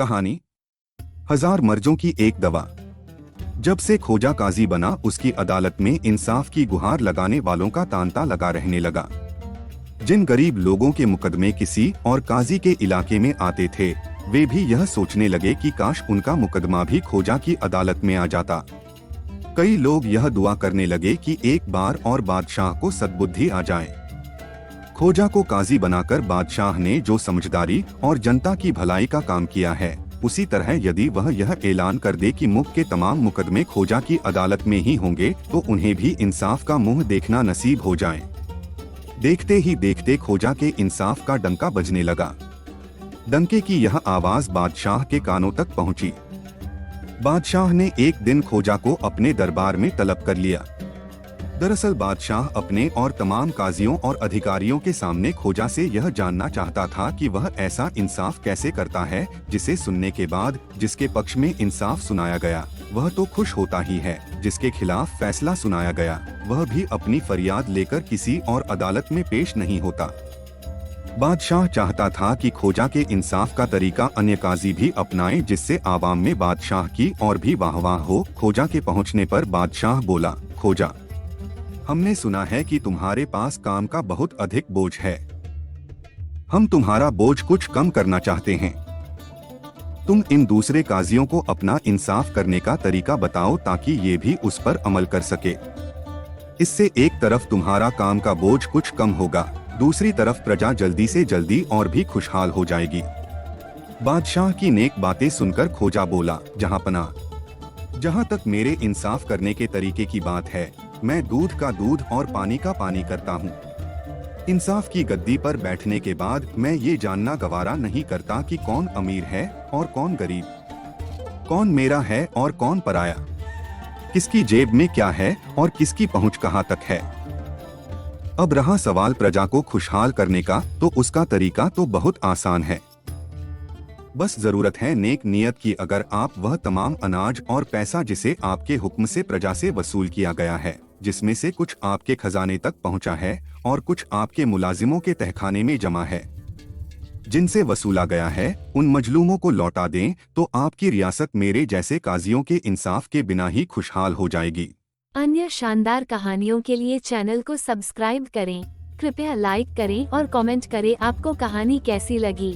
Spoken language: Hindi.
कहानी हजार मर्जों की एक दवा। जब से खोजा काजी बना, उसकी अदालत में इंसाफ की गुहार लगाने वालों का तांता लगा रहने लगा। जिन गरीब लोगों के मुकदमे किसी और काजी के इलाके में आते थे, वे भी यह सोचने लगे कि काश उनका मुकदमा भी खोजा की अदालत में आ जाता। कई लोग यह दुआ करने लगे कि एक बार और बादशाह को सद्बुद्धि आ जाए। खोजा को काजी बनाकर बादशाह ने जो समझदारी और जनता की भलाई का काम किया है, उसी तरह यदि वह यह ऐलान कर दे कि मुल्क के तमाम मुकदमे खोजा की अदालत में ही होंगे, तो उन्हें भी इंसाफ का मुंह देखना नसीब हो जाए। देखते ही देखते खोजा के इंसाफ का डंका बजने लगा। डंके की यह आवाज बादशाह के कानों तक पहुंची। बादशाह ने एक दिन खोजा को अपने दरबार में तलब कर लिया। दरअसल बादशाह अपने और तमाम काजियों और अधिकारियों के सामने खोजा से यह जानना चाहता था कि वह ऐसा इंसाफ कैसे करता है, जिसे सुनने के बाद जिसके पक्ष में इंसाफ सुनाया गया वह तो खुश होता ही है, जिसके खिलाफ फैसला सुनाया गया वह भी अपनी फरियाद लेकर किसी और अदालत में पेश नहीं होता। बादशाह चाहता था कि खोजा के इंसाफ का तरीका अन्य काजी भी अपनाएं, जिससे आवाम में बादशाह की और भी वाहवाह हो। खोजा के पहुंचने पर बादशाह बोला, खोजा, हमने सुना है कि तुम्हारे पास काम का बहुत अधिक बोझ है। हम तुम्हारा बोझ कुछ कम करना चाहते हैं। तुम इन दूसरे काजियों को अपना इंसाफ करने का तरीका बताओ ताकि ये भी उस पर अमल कर सके। इससे एक तरफ तुम्हारा काम का बोझ कुछ कम होगा, दूसरी तरफ प्रजा जल्दी से जल्दी और भी खुशहाल हो जाएगी। बादशाह की नेक बातें सुनकर खोजा बोला, जहां तक मेरे इंसाफ करने के तरीके की बात है, मैं दूध का दूध और पानी का पानी करता हूँ। इंसाफ की गद्दी पर बैठने के बाद मैं ये जानना गवारा नहीं करता कि कौन अमीर है और कौन गरीब, कौन मेरा है और कौन पराया, किसकी जेब में क्या है और किसकी पहुँच कहाँ तक है। अब रहा सवाल प्रजा को खुशहाल करने का, तो उसका तरीका तो बहुत आसान है। बस जरूरत है नेक नियत की। अगर आप वह तमाम अनाज और पैसा जिसे आपके हुक्म से प्रजा से वसूल किया गया है, जिसमें से कुछ आपके खजाने तक पहुंचा है और कुछ आपके मुलाजिमों के तहखाने में जमा है, जिनसे वसूला गया है, उन मजलूमों को लौटा दें, तो आपकी रियासत मेरे जैसे काजियों के इंसाफ के बिना ही खुशहाल हो जाएगी। अन्य शानदार कहानियों के लिए चैनल को सब्सक्राइब करें। कृपया लाइक करें और कमेंट करें आपको कहानी कैसी लगी।